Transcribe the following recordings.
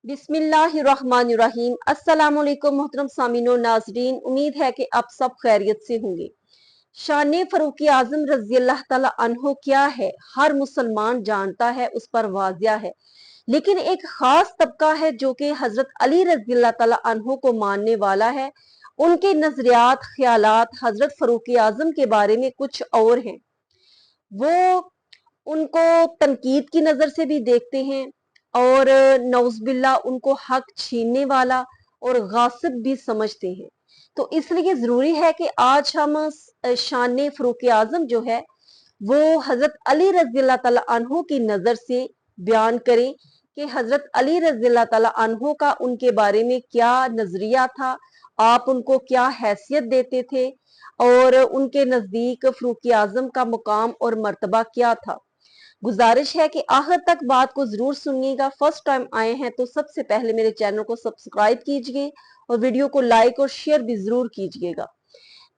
बिस्मिल्लाहिर्रहमानिर्रहीम। अस्सलाम वालेकुम मोहतरम सामीन और नाजरीन, उम्मीद है कि आप सब खैरियत से होंगे। शान फरूक आजम रजी अल्लाह ताला अन्हो क्या है हर मुसलमान जानता है, उस पर वाजिया है। लेकिन एक खास तबका है जो कि हजरत अली रजी अल्लाह ताला अन्हो को मानने वाला है। उनके नजरियात ख्यालात हजरत फरूक आजम के बारे में कुछ और हैं। वो उनको तनकीद की नजर से भी देखते हैं और नौज़बिल्ला उनको हक छीनने वाला और गासिब भी समझते हैं। तो इसलिए जरूरी है कि आज हम शान फरूक आजम जो है वो हजरत अली रज़ी अल्लाह ताला अन्हो की नजर से बयान करें कि हजरत अली रज़ी अल्लाह ताला अन्हो का उनके बारे में क्या नजरिया था, आप उनको क्या हैसियत देते थे और उनके नजदीक फरूक आजम का मुकाम और मर्तबा क्या था। गुजारिश है कि आखिर तक बात को जरूर सुनिएगा। फर्स्ट टाइम आए हैं तो सबसे पहले मेरे चैनल को सब्सक्राइब कीजिए और वीडियो को लाइक और शेयर भी जरूर कीजिएगा।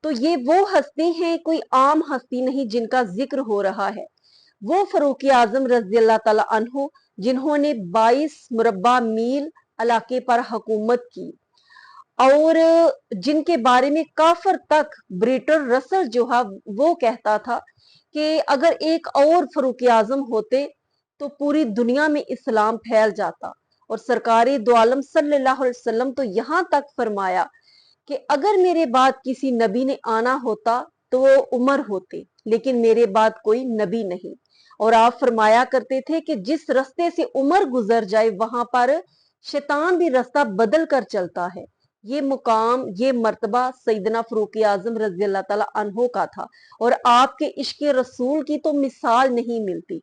तो ये वो हस्ती हैं, कोई आम हस्ती नहीं जिनका जिक्र हो रहा है। वो फरूक आजम रजी अल्लाह ताला अन्हो जिन्होंने 22 मुरब्बा मील इलाके पर हुकूमत की और जिनके बारे में काफर तक ब्रिटर रसल जो है वो कहता था कि अगर एक और फरूक आजम होते तो पूरी दुनिया में इस्लाम फैल जाता। और सरकारी दो आलम सल्लल्लाहु अलैहि वसल्लम तो यहाँ तक फरमाया कि अगर मेरे बाद किसी नबी ने आना होता तो वो उमर होते, लेकिन मेरे बाद कोई नबी नहीं। और आप फरमाया करते थे कि जिस रास्ते से उमर गुजर जाए वहां पर शैतान भी रास्ता बदल कर चलता है। ये मुकाम, ये मर्तबा सैयदना फरूक आजम रजी अल्लाह ताला अन्हो का था और आपके इश्क रसूल की तो मिसाल नहीं मिलती।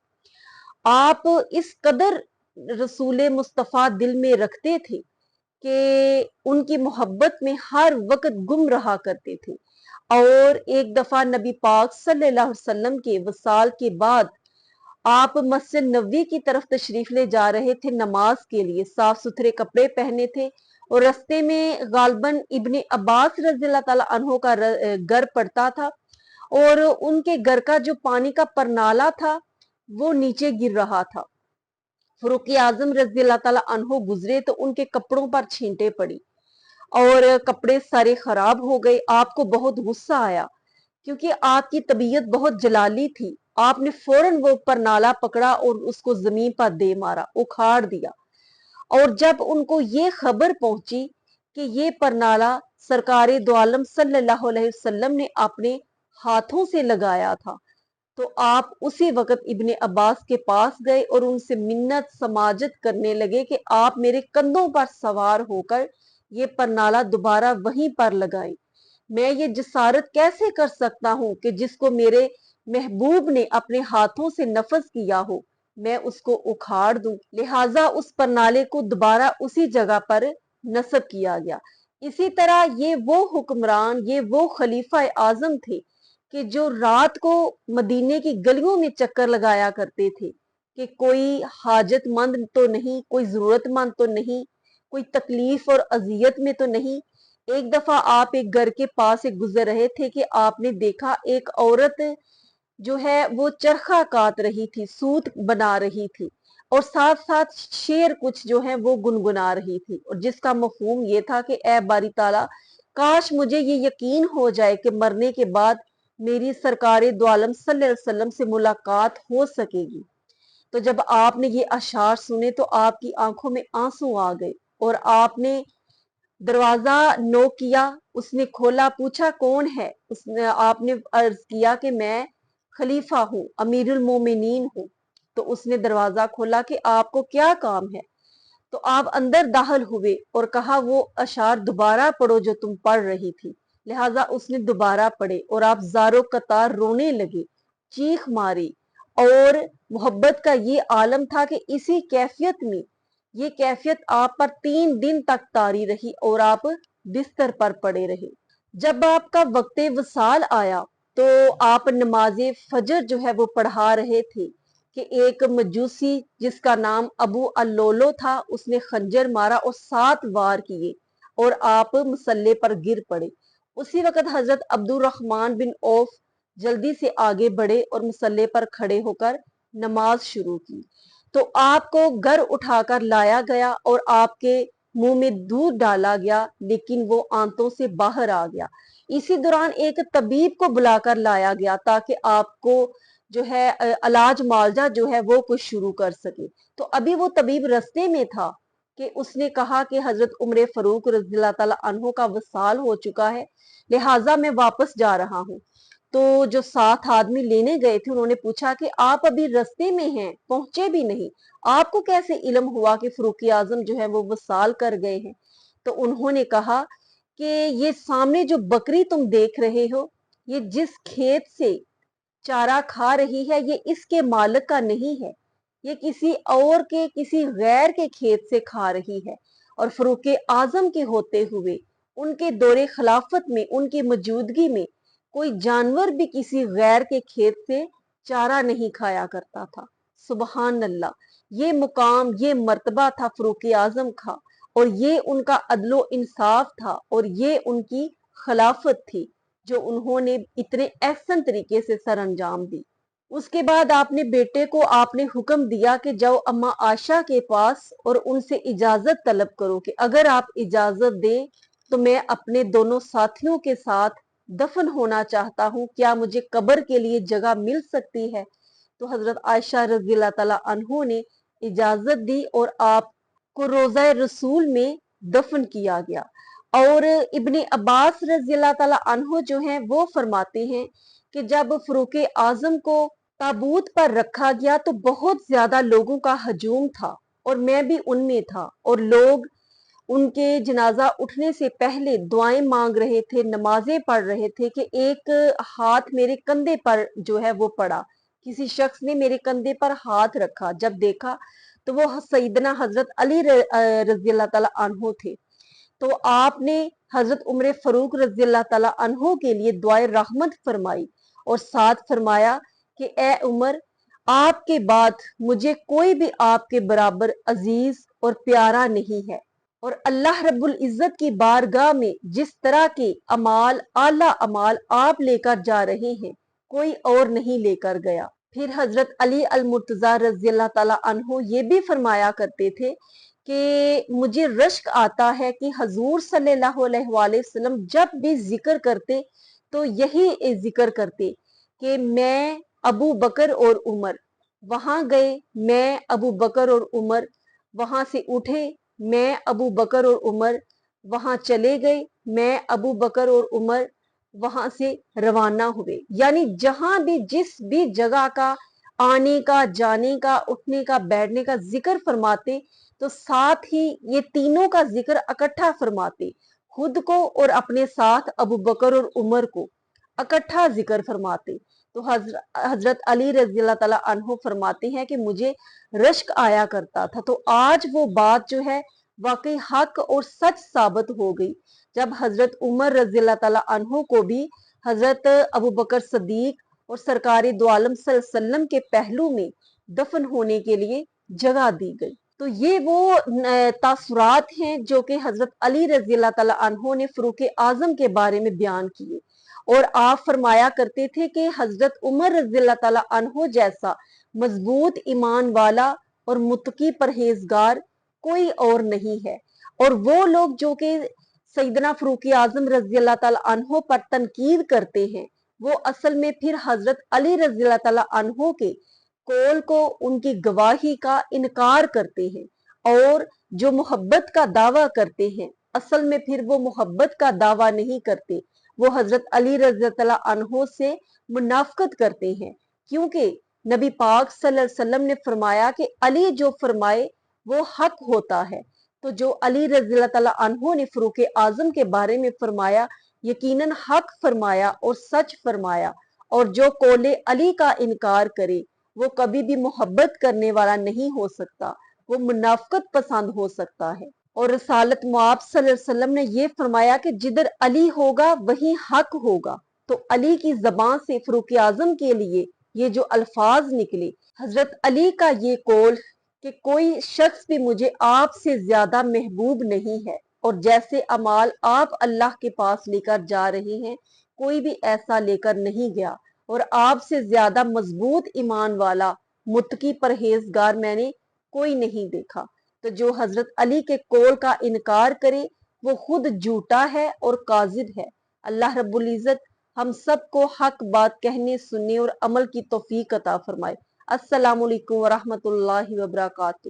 आप इस कदर रसूल मुस्तफ़ा दिल में रखते थे कि उनकी मोहब्बत में हर वक्त गुम रहा करते थे। और एक दफा नबी पाक सल्लल्लाहु अलैहि वसल्लम के वसाल के बाद आप मस्जिद नबवी की तरफ तशरीफ ले जा रहे थे नमाज के लिए। साफ सुथरे कपड़े पहने थे और रास्ते में गालबन इब्ने अब्बास रज़ी अल्लाह ताला अन्हो का घर पड़ता था और उनके घर का जो पानी का परनाला था वो नीचे गिर रहा था। फरूक आजम रज़ी अल्लाह ताला अन्हो गुजरे तो उनके कपड़ों पर छींटे पड़ी और कपड़े सारे खराब हो गए। आपको बहुत गुस्सा आया क्योंकि आपकी तबीयत बहुत जलाली थी। आपने फौरन वो परनाला पकड़ा और उसको जमीन पर दे मारा, उखाड़ दिया। और जब उनको ये खबर पहुंची कि ये परनाला सरकारे दो आलम सल्लल्लाहु अलैहि वसल्लम ने अपने हाथों से लगाया था, तो आप उसी वक्त इब्ने अब्बास के पास गए और उनसे मिन्नत समाजत करने लगे कि आप मेरे कंधों पर सवार होकर ये परनाला दोबारा वहीं पर लगाएं। मैं ये जसारत कैसे कर सकता हूं कि जिसको मेरे महबूब ने अपने हाथों से नफज किया हो मैं उसको उखाड़ दूं। लिहाजा उस परनाले को दोबारा उसी जगह पर नस्ब किया गया। इसी तरह ये वो हुक्मरान, ये वो खलीफा आजम थे कि जो रात को मदीने की गलियों में चक्कर लगाया करते थे कि कोई हाजतमंद तो नहीं, कोई जरूरतमंद तो नहीं, कोई तकलीफ और अजियत में तो नहीं। एक दफा आप एक घर के पास से गुजर रहे थे कि आपने देखा एक औरत जो है वो चरखा काट रही थी, सूत बना रही थी और साथ साथ शेर कुछ जो है वो गुनगुना रही थी और जिसका मफहूम ये था कि ए बारी ताला, काश मुझे ये यकीन हो जाए कि मरने के बाद मेरी सरकारे दो आलम सल्लल्लाहु अलैहि वसल्लम से मुलाकात हो सकेगी। तो जब आपने ये अशार सुने तो आपकी आंखों में आंसू आ गए और आपने दरवाजा नॉक किया। उसने खोला, पूछा कौन है। उसने आपने अर्ज किया कि मैं खलीफा हूँ, अमीरुल मोमिनीन हूँ। तो उसने दरवाजा खोला कि आपको क्या काम है। तो आप अंदर दाखिल हुए और कहा वो अशार दोबारा पढ़ो जो तुम पढ़ रही थी। लिहाजा उसने दोबारा पढ़े और आप ज़ारो कतार रोने लगे, चीख मारी। और मोहब्बत का ये आलम था कि इसी कैफियत में ये कैफियत आप पर 3 दिन तक तारी रही और आप बिस्तर पर पड़े रहे। जब आपका वक्त वसाल आया तो आप नमाज फजर जो है वो पढ़ा रहे थे कि एक मजूसी जिसका नाम अबू अल्लोलो था उसने खंजर मारा और 7 वार किए और आप मुसल्ले पर गिर पड़े। उसी वक्त हजरत अब्दुल रहमान बिन औफ जल्दी से आगे बढ़े और मुसल्ले पर खड़े होकर नमाज शुरू की। तो आपको घर उठाकर लाया गया और आपके मुंह में दूध डाला गया, लेकिन वो आंतों से बाहर आ गया। इसी दौरान एक तबीब को बुलाकर लाया गया ताकि आपको जो है इलाज मुआवजा जो है वो कुछ शुरू कर सके। तो अभी वो तबीब रास्ते में था कि उसने कहा कि हजरत उमर फारूक रज़ियल्लाहु ताला अन्हो का वसाल हो चुका है, लिहाजा मैं वापस जा रहा हूँ। तो जो 7 आदमी लेने गए थे उन्होंने पूछा कि आप अभी रास्ते में हैं, पहुंचे भी नहीं, आपको कैसे इल्म हुआ कि फारूक आजम जो है वो वसाल कर गए हैं? तो उन्होंने कहा कि ये सामने जो बकरी तुम देख रहे हो, ये जिस खेत से चारा खा रही है, ये इसके मालिक का नहीं है, ये किसी और के, किसी गैर के खेत से खा रही है। और फारूक आजम के होते हुए उनके दौरे खिलाफत में, उनकी मौजूदगी में कोई जानवर भी किसी गैर के खेत से चारा नहीं खाया करता था। सुबहान अल्लाह, ये मुकाम, ये मर्तबा था फारूक आजम का, और ये उनका अदलो इंसाफ था, और ये उनकी खिलाफत थी जो उन्होंने इतने एहसन तरीके से सर अंजाम दी। उसके बाद आपने बेटे को आपने हुक्म दिया कि जाओ अम्मा आशा के पास और उनसे इजाजत तलब करो कि अगर आप इजाजत दे तो मैं अपने दोनों साथियों के साथ दफन होना चाहता हूँ, क्या मुझे कब्र के लिए जगह मिल सकती है? तो हजरत आयशा रज़ियल्लाहु ताला अन्हो ने इजाजत दी और आपको रोज़ा रसूल में दफन किया गया। और इब्ने अब्बास रज़ियल्लाहु ताला अन्हो जो हैं वो फरमाते हैं कि जब फारूक आजम को ताबूत पर रखा गया तो बहुत ज्यादा लोगों का हजूम था और मैं भी उनमें था, और लोग उनके जनाजा उठने से पहले दुआएं मांग रहे थे, नमाजें पढ़ रहे थे कि एक हाथ मेरे कंधे पर जो है वो पड़ा, किसी शख्स ने मेरे कंधे पर हाथ रखा, जब देखा तो वो सईदना हजरत अली रज़ियल्लाहु ताला अन्हो थे। तो आपने हजरत उमर फारूक रज़ियल्लाहु ताला अन्हो के लिए दुआए रहमत फरमाई और साथ फरमाया कि ए उमर, आपके बाद मुझे कोई भी आपके बराबर अजीज और प्यारा नहीं है, और अल्लाह रब्बुल इज्जत की बारगाह में जिस तरह के अमाल, आला अमाल आप लेकर जा रहे हैं, कोई और नहीं लेकर गया। फिर हजरत अली अल मुर्तजा रज़ियल्लाहु ताला अन्हो ये भी फरमाया करते थे कि मुझे रश्क आता है कि हजूर सल्लल्लाहु अलैहि वसल्लम जब भी जिक्र करते तो यही जिक्र करते कि मैं अबू बकर और उमर, वहां गए मैं अबू बकर और उमर, वहां से उठे मैं अबू बकर और उमर, वहां चले गए मैं अबू बकर और उमर, वहां से रवाना हुए। यानी जहां भी, जिस भी जगह का आने का, जाने का, उठने का, बैठने का जिक्र फरमाते तो साथ ही ये तीनों का जिक्र इकट्ठा फरमाते, खुद को और अपने साथ अबू बकर और उमर को इकट्ठा जिक्र फरमाते। तो हजरत अली रज़ियल्लाहु ताला अन्हो फरमाते हैं कि मुझे रश्क आया करता था। तो आज वो बात जो है वाकई हक और सच साबित हो गई जब हजरत उमर रज़ियल्लाहु ताला अन्हो को भी हजरत अबू बकर सदीक और सरकारी दो आलम सल्लल्लाहु अलैहि वसल्लम के पहलू में दफन होने के लिए जगह दी गई। तो ये वो तासुरात हैं जो कि हजरत अली रज़ियल्लाहु ताला अन्हो ने फारूक आजम के बारे में बयान किए, और आप फरमाया करते थे कि हजरत उमर रज़ियल्लाहु ताला अन्हो जैसा मजबूत ईमान वाला और मुत्तकी परहेजगार कोई और नहीं है। और वो लोग जो कि सईदना फारूक आजम रज़ियल्लाहु ताला अन्हो पर तनकीद करते हैं, वो असल में फिर हजरत अली रज़ियल्लाहु ताला अन्हो के कौल को, उनकी गवाही का इनकार करते हैं, और जो मोहब्बत का दावा करते हैं असल में फिर वो मोहब्बत का दावा नहीं करते, वो हजरत अली रज़ियल्लाहु अन्हो से मुनाफकत करते हैं। क्योंकि नबी पाक सल्लल्लाहु अलैहि वसल्लम ने फरमाया कि अली जो फरमाए वो हक होता है। तो जो अली रज़ियल्लाहु अन्हो ने फारूक आजम के बारे में फरमाया, यकीनन हक फरमाया और सच फरमाया, और जो कौले अली का इनकार करे वो कभी भी मोहब्बत करने वाला नहीं हो सकता, वो मुनाफकत पसंद हो सकता है। और रसालत मुआब सल्लल्लाहु अलैहि वसल्लम ने ये फरमाया कि जिधर अली होगा वहीं हक होगा। तो अली की जबान से फारूक आजम के लिए ये जो अल्फाज निकले, हजरत अली का ये कौल कि कोई शख्स भी मुझे आपसे ज्यादा महबूब नहीं है, और जैसे अमाल आप अल्लाह के पास लेकर जा रहे हैं कोई भी ऐसा लेकर नहीं गया, और आपसे ज्यादा मजबूत ईमान वाला मुत्तकी परहेजगार मैंने کوئی نہیں دیکھا۔ تو جو حضرت علی کے قول کا انکار کرے وہ خود جھوٹا ہے اور کاذب ہے۔ اللہ رب العزت ہم سب کو حق بات کہنے، سننے اور عمل کی توفیق عطا فرمائے۔ السلام علیکم ورحمۃ اللہ وبرکاتہ۔